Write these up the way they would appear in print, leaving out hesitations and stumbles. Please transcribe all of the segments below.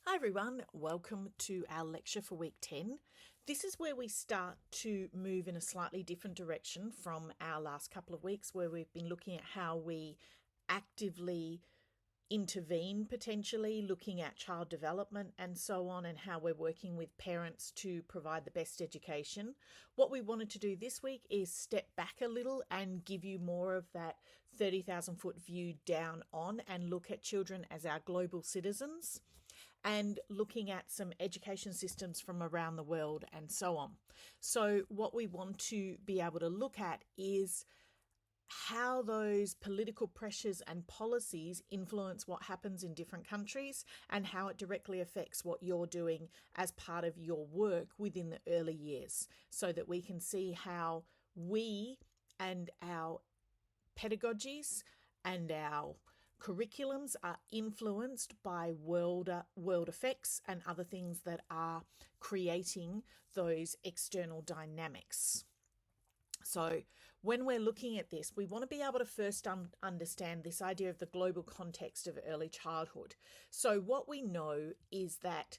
Hi everyone, welcome to our lecture for week 10. This is where we start to move in a slightly different direction from our last couple of weeks where we've been looking at how we actively intervene, potentially looking at child development and so on, and how we're working with parents to provide the best education. What we wanted to do this week is step back a little and give you more of that 30,000 foot view down on and look at children as our global citizens and looking at some education systems from around the world and so on. So what we want to be able to look at is how those political pressures and policies influence what happens in different countries and how it directly affects what you're doing as part of your work within the early years, so that we can see how we and our pedagogies and our curriculums are influenced by world effects and other things that are creating those external dynamics. So when we're looking at this, we want to be able to first understand this idea of the global context of early childhood. So what we know is that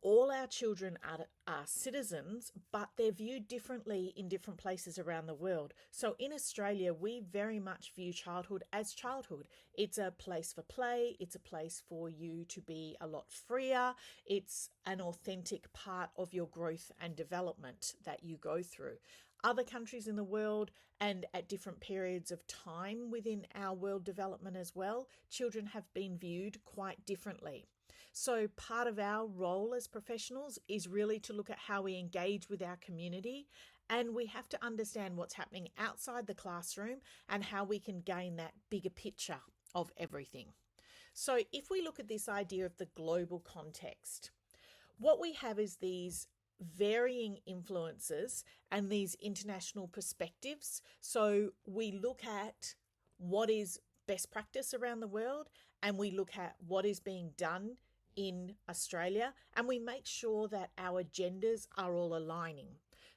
all our children are citizens, but they're viewed differently in different places around the world. So in Australia, we very much view childhood as childhood. It's a place for play. It's a place for you to be a lot freer. It's an authentic part of your growth and development that you go through. Other countries in the world and at different periods of time within our world development as well, children have been viewed quite differently. So part of our role as professionals is really to look at how we engage with our community, and we have to understand what's happening outside the classroom and how we can gain that bigger picture of everything. So if we look at this idea of the global context, what we have is these varying influences and these international perspectives. So we look at what is best practice around the world, and we look at what is being done in Australia, and we make sure that our agendas are all aligning.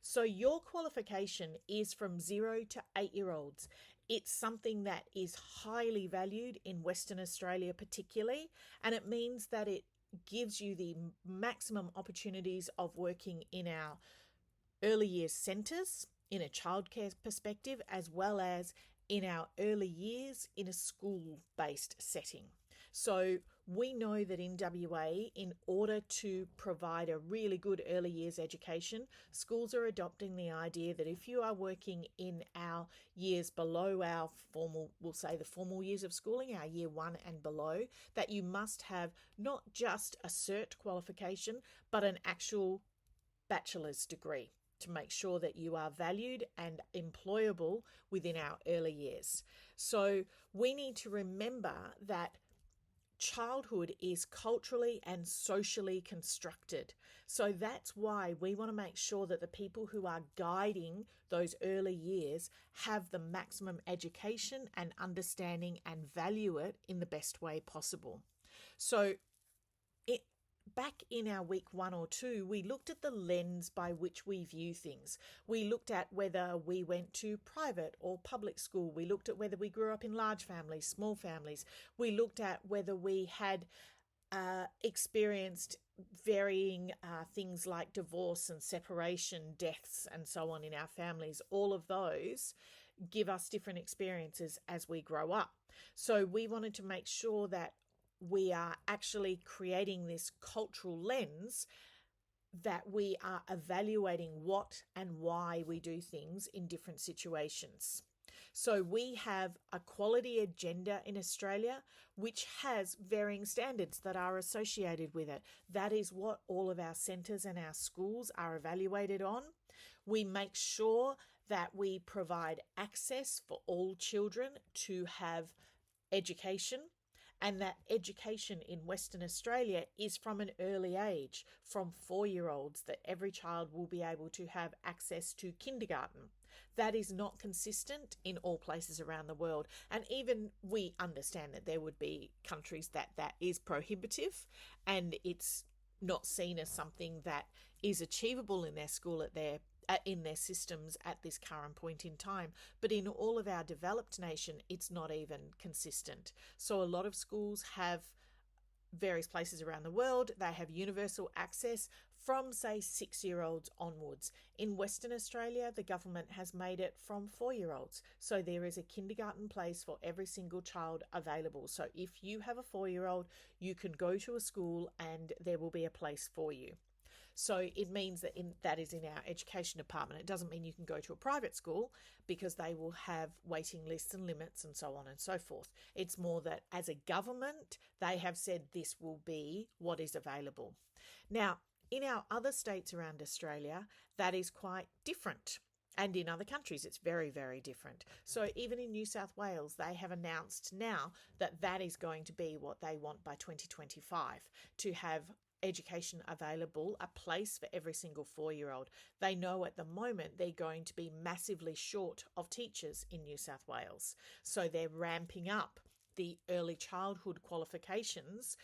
So your qualification is from 0 to 8-year-olds. It's something that is highly valued in Western Australia particularly, and it means that it gives you the maximum opportunities of working in our early years centres in a childcare perspective, as well as in our early years in a school-based setting. So we know that in WA, in order to provide a really good early years education, schools are adopting the idea that if you are working in our years below our formal, we'll say the formal years of schooling, our year 1 and below, that you must have not just a cert qualification, but an actual bachelor's degree to make sure that you are valued and employable within our early years. So we need to remember that childhood is culturally and socially constructed. So that's why we want to make sure that the people who are guiding those early years have the maximum education and understanding and value it in the best way possible. So back in our week 1 or 2, we looked at the lens by which we view things. We looked at whether we went to private or public school. We looked at whether we grew up in large families, small families. We looked at whether we had experienced varying things like divorce and separation, deaths, and so on in our families. All of those give us different experiences as we grow up. So we wanted to make sure that we are actually creating this cultural lens, that we are evaluating what and why we do things in different situations. So we have a quality agenda in Australia, which has varying standards that are associated with it. That is what all of our centres and our schools are evaluated on. We make sure that we provide access for all children to have education, and that education in Western Australia is from an early age, from 4-year-olds, that every child will be able to have access to kindergarten. That is not consistent in all places around the world. And even we understand that there would be countries that is prohibitive and it's not seen as something that is achievable in their school in their systems at this current point in time. But in all of our developed nation, it's not even consistent. So a lot of schools have various places around the world, they have universal access from, say, 6-year-olds onwards. In Western Australia, the government has made it from 4-year-olds. So there is a kindergarten place for every single child available. So if you have a 4-year-old, you can go to a school and there will be a place for you. So it means that that is in our education department. It doesn't mean you can go to a private school because they will have waiting lists and limits and so on and so forth. It's more that as a government, they have said this will be what is available. Now, in our other states around Australia, that is quite different. And in other countries, it's very, very different. So even in New South Wales, they have announced now that that is going to be what they want by 2025, to have education available, a place for every single 4-year-old. They know at the moment they're going to be massively short of teachers in New South Wales. So they're ramping up the early childhood qualifications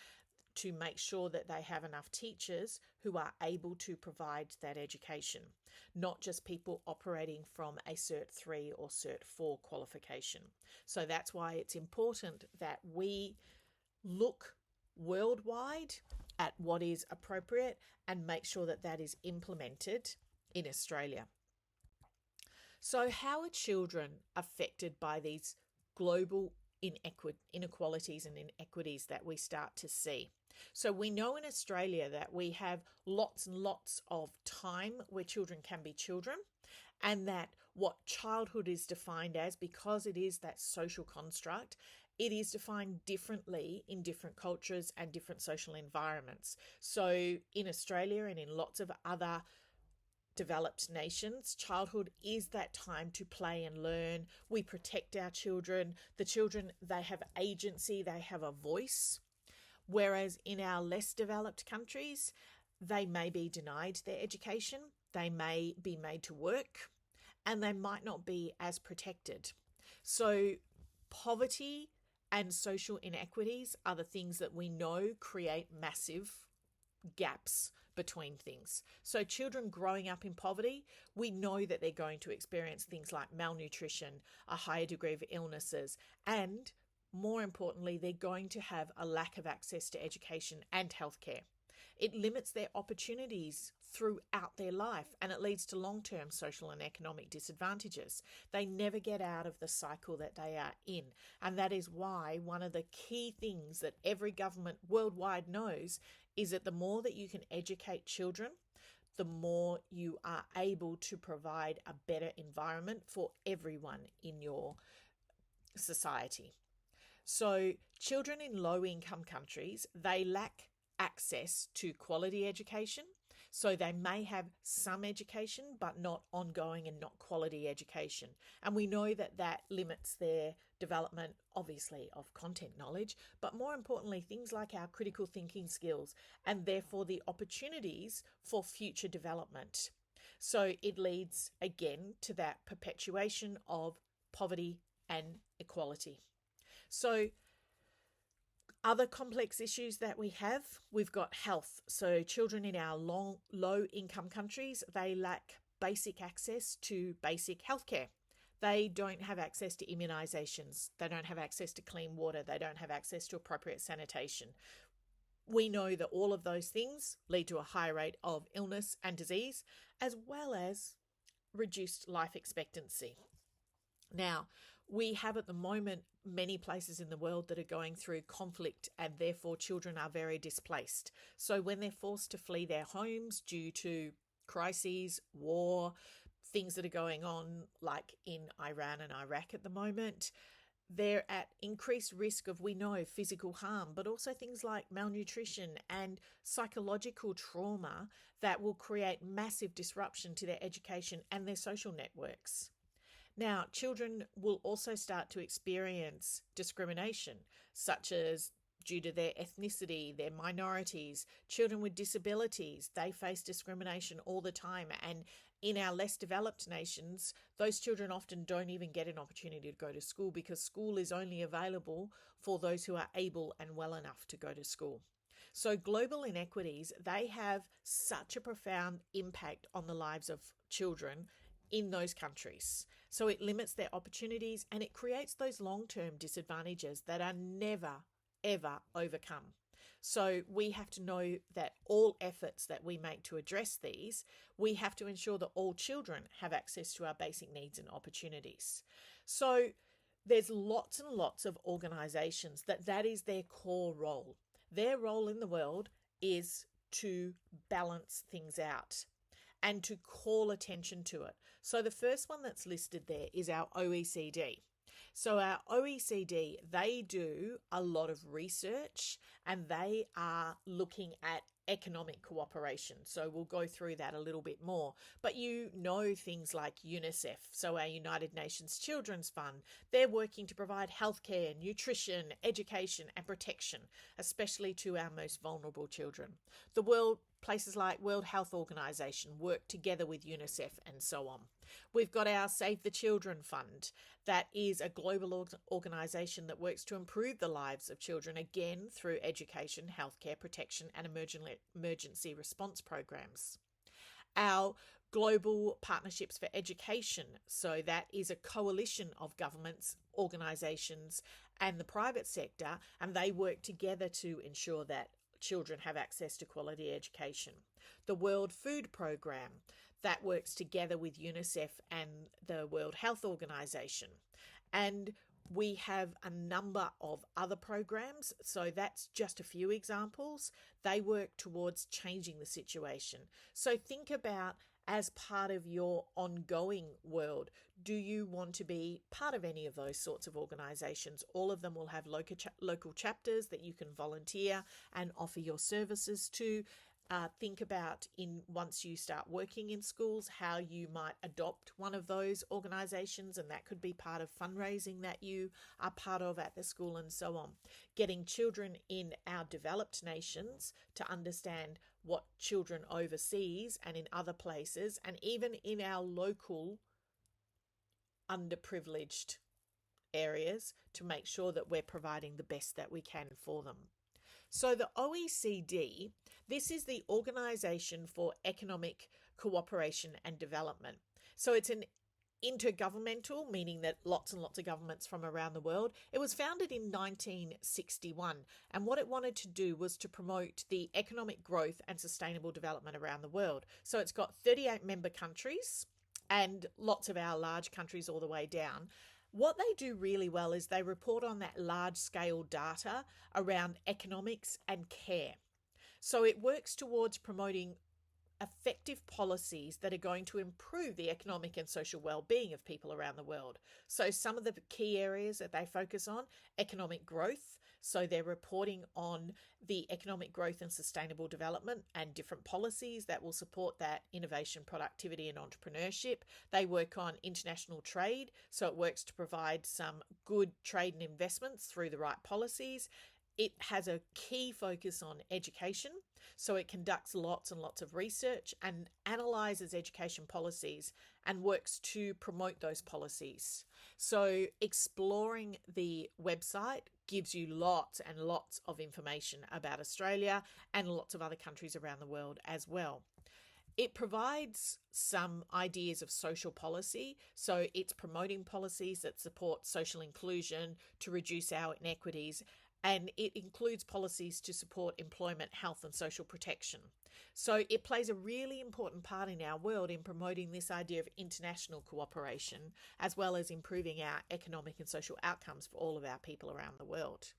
to make sure that they have enough teachers who are able to provide that education, not just people operating from a Cert 3 or Cert 4 qualification. So that's why it's important that we look worldwide at what is appropriate and make sure that that is implemented in Australia. So how are children affected by these global inequalities and inequities that we start to see? So we know in Australia that we have lots and lots of time where children can be children, and that what childhood is defined as, because it is that social construct, it is defined differently in different cultures and different social environments. So in Australia and in lots of other developed nations, childhood is that time to play and learn. We protect our children. The children, they have agency, they have a voice. Whereas in our less developed countries, they may be denied their education, they may be made to work, and they might not be as protected. So poverty and social inequities are the things that we know create massive gaps between things. So children growing up in poverty, we know that they're going to experience things like malnutrition, a higher degree of illnesses, and more importantly, they're going to have a lack of access to education and healthcare. It limits their opportunities throughout their life, and it leads to long-term social and economic disadvantages. They never get out of the cycle that they are in. And that is why one of the key things that every government worldwide knows is that the more that you can educate children, the more you are able to provide a better environment for everyone in your society. So children in low-income countries, they lack access to quality education. So they may have some education, but not ongoing and not quality education. And we know that that limits their development, obviously, of content knowledge, but more importantly, things like our critical thinking skills and therefore the opportunities for future development. So it leads again to that perpetuation of poverty and equality. So other complex issues that we have, we've got health. So children in our low income countries, they lack basic access to basic healthcare. They don't have access to immunisations. They don't have access to clean water. They don't have access to appropriate sanitation. We know that all of those things lead to a higher rate of illness and disease, as well as reduced life expectancy. Now, we have at the moment many places in the world that are going through conflict, and therefore children are very displaced. So when they're forced to flee their homes due to crises, war, things that are going on like in Iran and Iraq at the moment, they're at increased risk of, we know, physical harm, but also things like malnutrition and psychological trauma that will create massive disruption to their education and their social networks. Now, children will also start to experience discrimination, such as due to their ethnicity, their minorities. Children with disabilities, they face discrimination all the time. And in our less developed nations, those children often don't even get an opportunity to go to school because school is only available for those who are able and well enough to go to school. So global inequities, they have such a profound impact on the lives of children in those countries. So it limits their opportunities and it creates those long-term disadvantages that are never, ever overcome. So we have to know that all efforts that we make to address these, we have to ensure that all children have access to our basic needs and opportunities. So there's lots and lots of organisations that is their core role. Their role in the world is to balance things out and to call attention to it. So the first one that's listed there is our OECD. So our OECD, they do a lot of research and they are looking at economic cooperation. So we'll go through that a little bit more. But you know things like UNICEF, so our United Nations Children's Fund, they're working to provide healthcare, nutrition, education and protection, especially to our most vulnerable children. Places like World Health Organization work together with UNICEF and so on. We've got our Save the Children Fund. That is a global organisation that works to improve the lives of children, again, through education, healthcare, protection and emergency response programs. Our Global Partnerships for Education, so that is a coalition of governments, organisations and the private sector, and they work together to ensure that children have access to quality education. The World Food Programme, that works together with UNICEF and the World Health Organization. And we have a number of other programs, so that's just a few examples. They work towards changing the situation. So think about, as part of your ongoing world, do you want to be part of any of those sorts of organisations? All of them will have local chapters that you can volunteer and offer your services to. Think about, once you start working in schools, how you might adopt one of those organisations, and that could be part of fundraising that you are part of at the school and so on. Getting children in our developed nations to understand what children overseas and in other places, and even in our local underprivileged areas, to make sure that we're providing the best that we can for them. So the OECD, this is the Organisation for Economic Cooperation and Development. So it's an intergovernmental, meaning that lots and lots of governments from around the world. It was founded in 1961, and what it wanted to do was to promote the economic growth and sustainable development around the world. So it's got 38 member countries and lots of our large countries all the way down. What they do really well is they report on that large-scale data around economics and care. So it works towards promoting effective policies that are going to improve the economic and social well-being of people around the world. So some of the key areas that they focus on: economic growth. So they're reporting on the economic growth and sustainable development and different policies that will support that innovation, productivity and entrepreneurship. They work on international trade. So it works to provide some good trade and investments through the right policies. It has a key focus on education. So it conducts lots and lots of research and analyses education policies and works to promote those policies. So exploring the website gives you lots and lots of information about Australia and lots of other countries around the world as well. It provides some ideas of social policy. So it's promoting policies that support social inclusion to reduce our inequities, and it includes policies to support employment, health and social protection. So it plays a really important part in our world in promoting this idea of international cooperation, as well as improving our economic and social outcomes for all of our people around the world.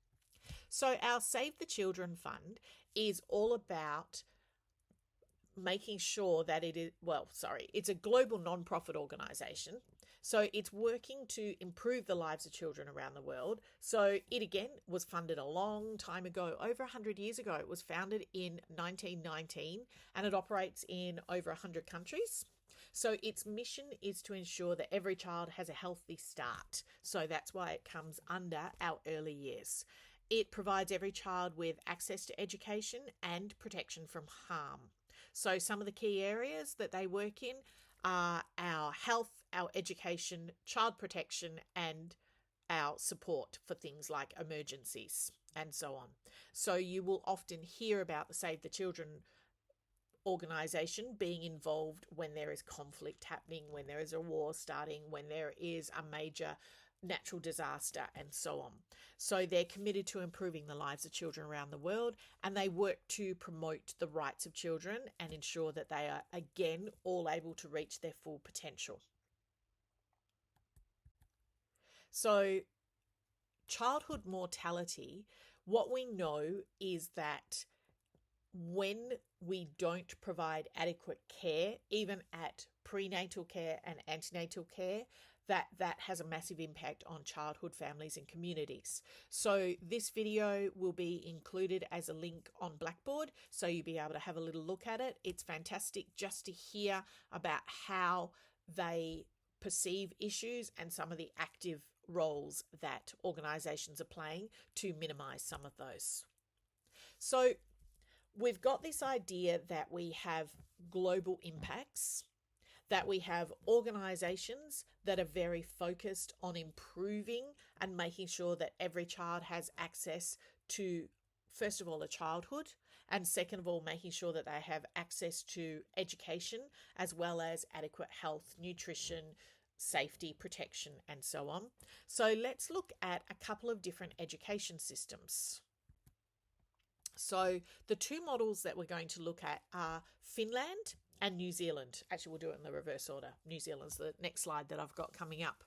So our Save the Children Fund is all about making sure that it's a global non-profit organisation. So it's working to improve the lives of children around the world. So it again was funded a long time ago, over 100 years ago. It was founded in 1919 and it operates in over 100 countries. So its mission is to ensure that every child has a healthy start. So that's why it comes under our early years. It provides every child with access to education and protection from harm. So some of the key areas that they work in are our health, our education, child protection, and our support for things like emergencies and so on. So you will often hear about the Save the Children organisation being involved when there is conflict happening, when there is a war starting, when there is a major natural disaster, and so on. So they're committed to improving the lives of children around the world, and they work to promote the rights of children and ensure that they are, again, all able to reach their full potential. So childhood mortality, what we know is that when we don't provide adequate care, even at prenatal care and antenatal care, that has a massive impact on childhood families and communities. So this video will be included as a link on Blackboard, so you'll be able to have a little look at it. It's fantastic just to hear about how they perceive issues and some of the active roles that organisations are playing to minimise some of those. So we've got this idea that we have global impacts, that we have organisations that are very focused on improving and making sure that every child has access to, first of all, a childhood, and second of all, making sure that they have access to education as well as adequate health, nutrition, safety, protection, and so on. So let's look at a couple of different education systems. So the two models that we're going to look at are Finland and New Zealand. Actually, we'll do it in the reverse order. New Zealand's the next slide that I've got coming up.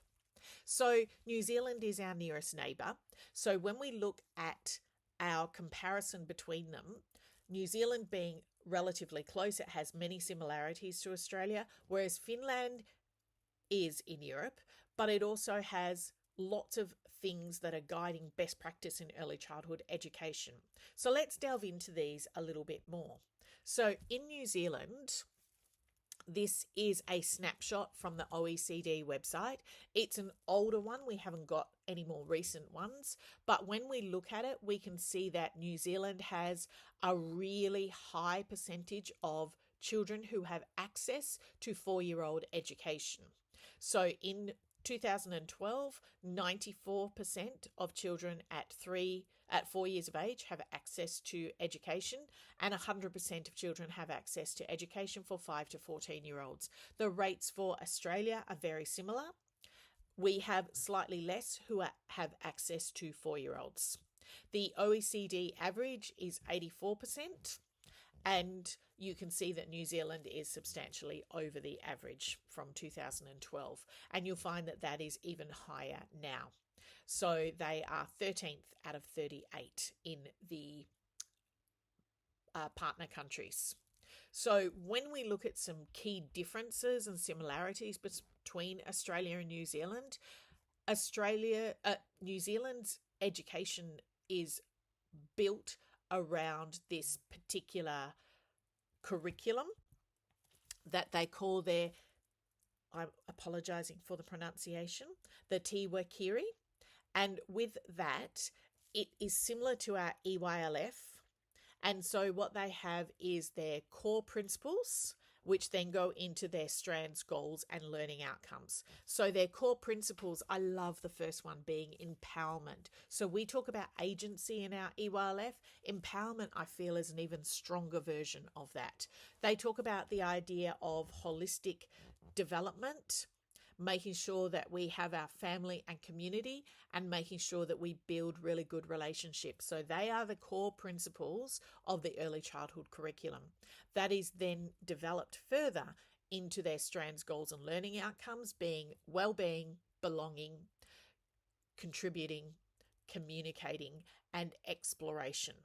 So New Zealand is our nearest neighbour. So when we look at our comparison between them, New Zealand being relatively close, it has many similarities to Australia, whereas Finland is in Europe, but it also has lots of things that are guiding best practice in early childhood education. So let's delve into these a little bit more. So in New Zealand, this is a snapshot from the OECD website. It's an older one. We haven't got any more recent ones. But when we look at it, we can see that New Zealand has a really high percentage of children who have access to 4-year-old education. So in 2012, 94% of children at 4 years of age have access to education, and 100% of children have access to education for 5 to 14-year-olds. The rates for Australia are very similar. We have slightly less who have access to 4-year-olds. The OECD average is 84%. And you can see that New Zealand is substantially over the average from 2012. And you'll find that that is even higher now. So they are 13th out of 38 in the partner countries. So when we look at some key differences and similarities between Australia and New Zealand, New Zealand's education is built around this particular curriculum that they call their, I'm apologising for the pronunciation, the Te Wākiri. And with that, it is similar to our EYLF. And so what they have is their core principles, which then go into their strands, goals, and learning outcomes. So their core principles, I love the first one being empowerment. So we talk about agency in our EYLF. Empowerment, I feel, is an even stronger version of that. They talk about the idea of holistic development, making sure that we have our family and community, and making sure that we build really good relationships. So they are the core principles of the early childhood curriculum. That is then developed further into their strands, goals, and learning outcomes being well-being, belonging, contributing, communicating, and exploration.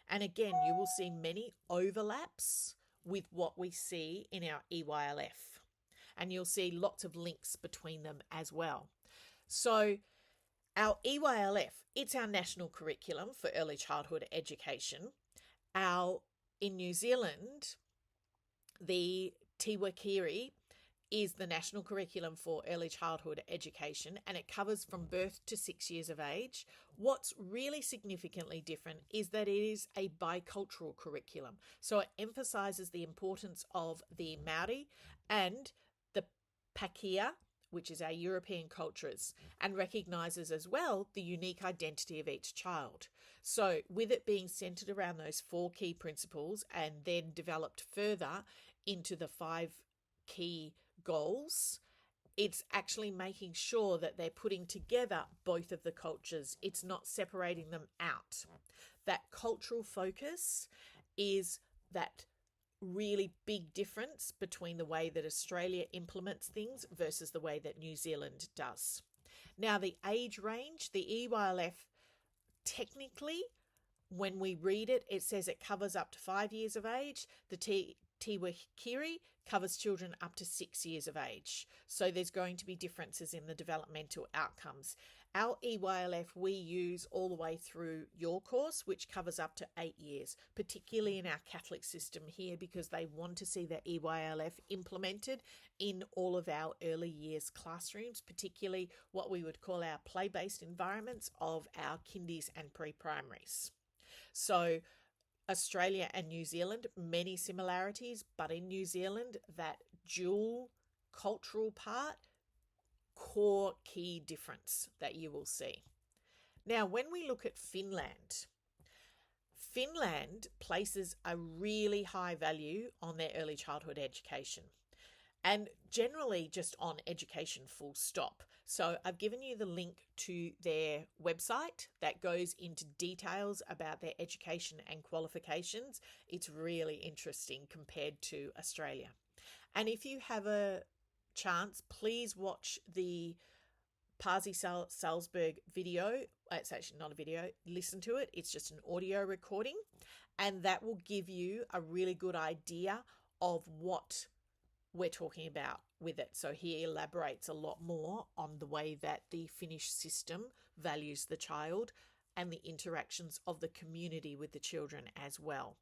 And again, you will see many overlaps with what we see in our EYLF. And you'll see lots of links between them as well. So our EYLF, it's our national curriculum for early childhood education. In New Zealand, the Te Wākiri is the national curriculum for early childhood education, and it covers from birth to 6 years of age. What's really significantly different is that it is a bicultural curriculum. So it emphasises the importance of the Māori and the Pākehā, which is our European cultures, and recognises as well the unique identity of each child. So with it being centred around those 4 key principles and then developed further into the 5 key goals, It's actually making sure that they're putting together both of the cultures. It's not separating them out. That cultural focus is that really big difference between the way that Australia implements things versus the way that New Zealand does. Now, the age range, the EYLF, technically, when we read it, it says it covers up to 5 years of age. The Te Wikiri covers children up to 6 years of age. So there's going to be differences in the developmental outcomes. Our EYLF we use all the way through your course, which covers up to 8 years, particularly in our Catholic system here, because they want to see the EYLF implemented in all of our early years classrooms, particularly what we would call our play-based environments of our kindies and pre-primaries. So Australia and New Zealand, many similarities, but in New Zealand, that dual cultural part, core key difference that you will see. Now, when we look at Finland, Finland places a really high value on their early childhood education and generally just on education full stop. So I've given you the link to their website that goes into details about their education and qualifications. It's really interesting compared to Australia. And if you have a chance, please watch the Pasi Salzberg video. It's actually not a video. Listen to it. It's just an audio recording. And that will give you a really good idea of what we're talking about with it. So he elaborates a lot more on the way that the Finnish system values the child and the interactions of the community with the children as well.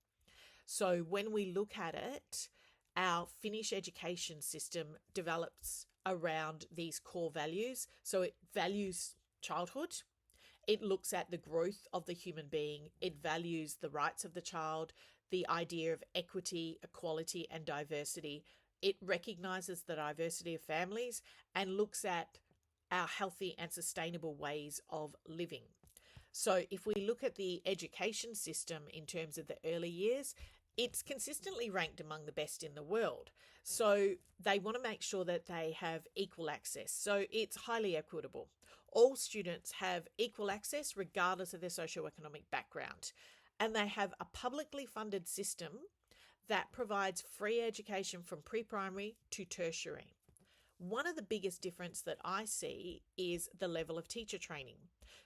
So when we look at it, our Finnish education system develops around these core values. So it values childhood. It looks at the growth of the human being. It values the rights of the child, the idea of equity, equality, and diversity. It recognises the diversity of families and looks at our healthy and sustainable ways of living. So if we look at the education system in terms of the early years, it's consistently ranked among the best in the world. So they want to make sure that they have equal access. So it's highly equitable. All students have equal access regardless of their socioeconomic background. And they have a publicly funded system that provides free education from pre-primary to tertiary. One of the biggest difference that I see is the level of teacher training.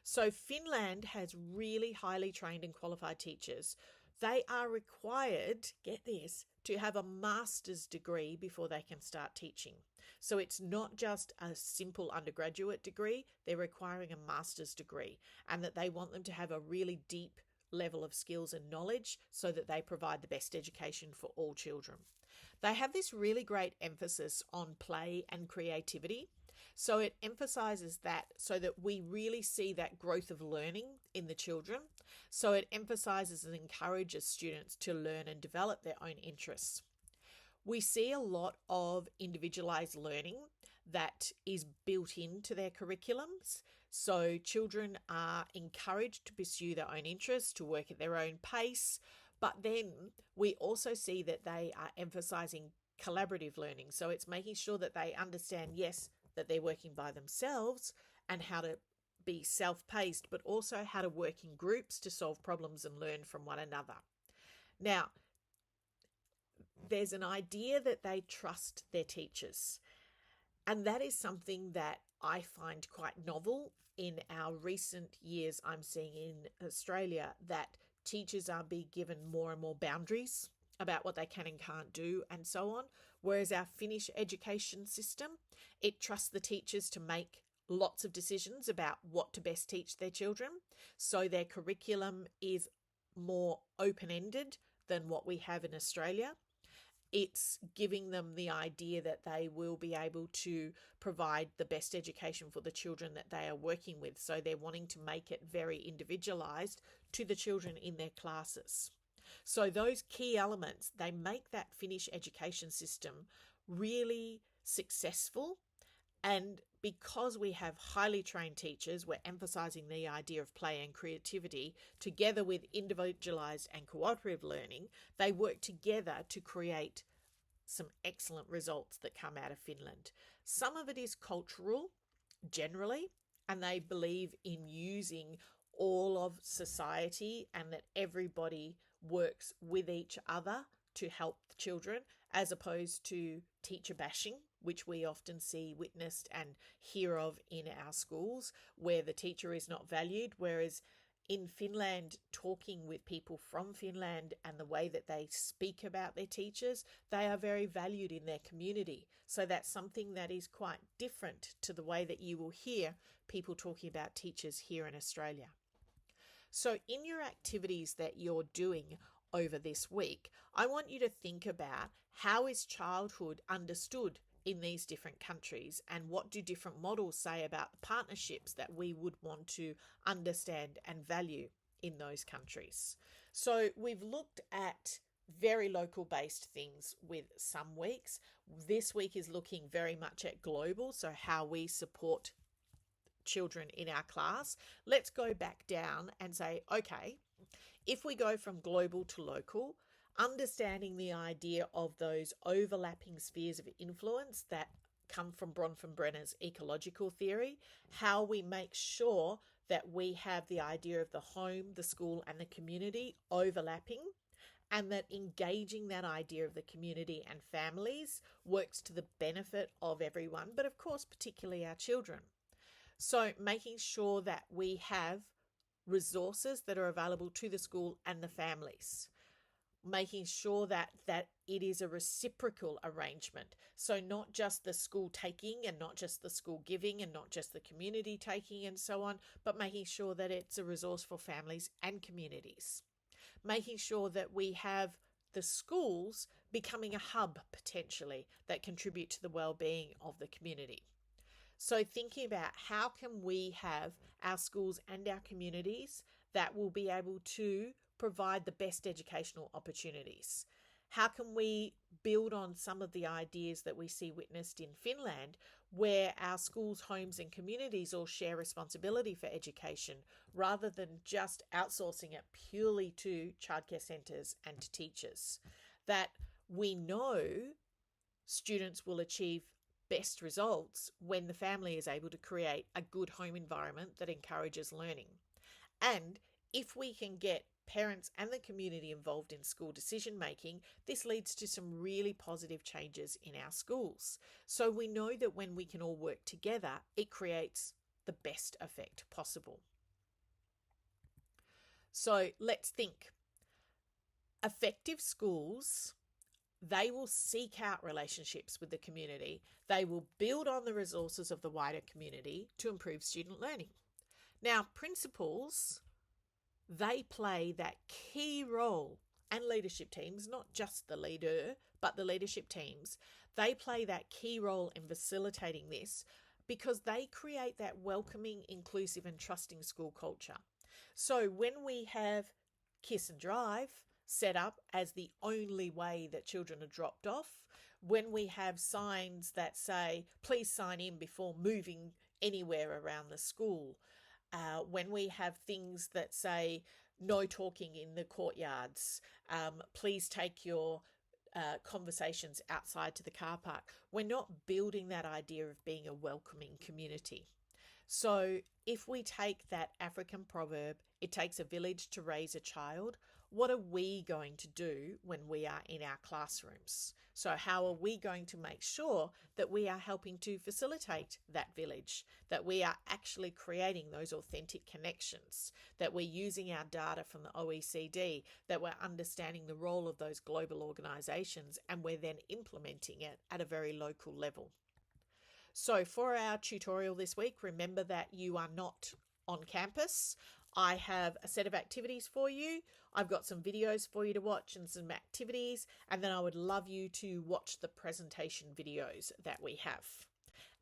So Finland has really highly trained and qualified teachers. They are required, get this, to have a master's degree before they can start teaching. So it's not just a simple undergraduate degree, they're requiring a master's degree, and that they want them to have a really deep level of skills and knowledge so that they provide the best education for all children. They have this really great emphasis on play and creativity. So it emphasizes that so that we really see that growth of learning in the children. So it emphasizes and encourages students to learn and develop their own interests. We see a lot of individualized learning that is built into their curriculums. So children are encouraged to pursue their own interests, to work at their own pace. But then we also see that they are emphasizing collaborative learning. So it's making sure that they understand, yes, that they're working by themselves and how to be self-paced, but also how to work in groups to solve problems and learn from one another. Now, there's an idea that they trust their teachers. And that is something that I find quite novel in our recent years. I'm seeing in Australia that teachers are being given more and more boundaries about what they can and can't do and so on. Whereas our Finnish education system, it trusts the teachers to make lots of decisions about what to best teach their children. So their curriculum is more open-ended than what we have in Australia. It's giving them the idea that they will be able to provide the best education for the children that they are working with. So they're wanting to make it very individualized to the children in their classes. So those key elements, they make that Finnish education system really successful. And because we have highly trained teachers, we're emphasizing the idea of play and creativity together with individualized and cooperative learning. They work together to create some excellent results that come out of Finland. Some of it is cultural, generally, and they believe in using all of society and that everybody works with each other to help the children, as opposed to teacher bashing, which we often see witnessed and hear of in our schools, where the teacher is not valued. Whereas in Finland, talking with people from Finland and the way that they speak about their teachers, they are very valued in their community. So that's something that is quite different to the way that you will hear people talking about teachers here in Australia. So in your activities that you're doing over this week, I want you to think about, how is childhood understood in these different countries, and what do different models say about the partnerships that we would want to understand and value in those countries. So we've looked at very local based things with some weeks. This week is looking very much at global, so how we support children in our class. Let's go back down and say, okay, if we go from global to local, understanding the idea of those overlapping spheres of influence that come from Bronfenbrenner's ecological theory, how we make sure that we have the idea of the home, the school, and the community overlapping, and that engaging that idea of the community and families works to the benefit of everyone, but of course, particularly our children. So making sure that we have resources that are available to the school and the families. Making sure that it is a reciprocal arrangement. So not just the school taking and not just the school giving and not just the community taking and so on, but making sure that it's a resource for families and communities. Making sure that we have the schools becoming a hub potentially that contribute to the well-being of the community. So thinking about, how can we have our schools and our communities that will be able to provide the best educational opportunities? How can we build on some of the ideas that we see witnessed in Finland, where our schools, homes and communities all share responsibility for education, rather than just outsourcing it purely to childcare centres and to teachers? That we know students will achieve best results when the family is able to create a good home environment that encourages learning. And if we can get parents and the community involved in school decision making, this leads to some really positive changes in our schools. So we know that when we can all work together, it creates the best effect possible. So let's think. Effective schools, they will seek out relationships with the community. They will build on the resources of the wider community to improve student learning. Now, principals, they play that key role, and leadership teams, not just the leader, but the leadership teams, they play that key role in facilitating this, because they create that welcoming, inclusive and trusting school culture. So when we have Kiss and Drive set up as the only way that children are dropped off, when we have signs that say, please sign in before moving anywhere around the school, when we have things that say, no talking in the courtyards, please take your conversations outside to the car park, we're not building that idea of being a welcoming community. So if we take that African proverb, it takes a village to raise a child, what are we going to do when we are in our classrooms? So how are we going to make sure that we are helping to facilitate that village, that we are actually creating those authentic connections, that we're using our data from the OECD, that we're understanding the role of those global organisations, and we're then implementing it at a very local level. So for our tutorial this week, remember that you are not on campus. I have a set of activities for you. I've got some videos for you to watch and some activities, and then I would love you to watch the presentation videos that we have.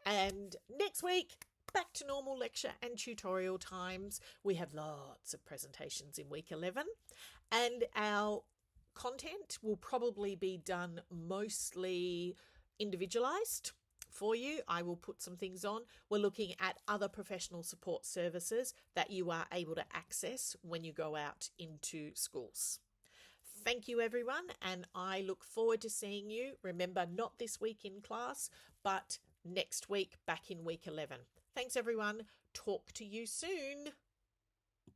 And next week, back to normal lecture and tutorial times. We have lots of presentations in week 11, and our content will probably be done mostly individualized for you. I will put some things on. We're looking at other professional support services that you are able to access when you go out into schools. Thank you, everyone, and I look forward to seeing you. Remember, not this week in class, but next week back in week 11. Thanks, everyone. Talk to you soon.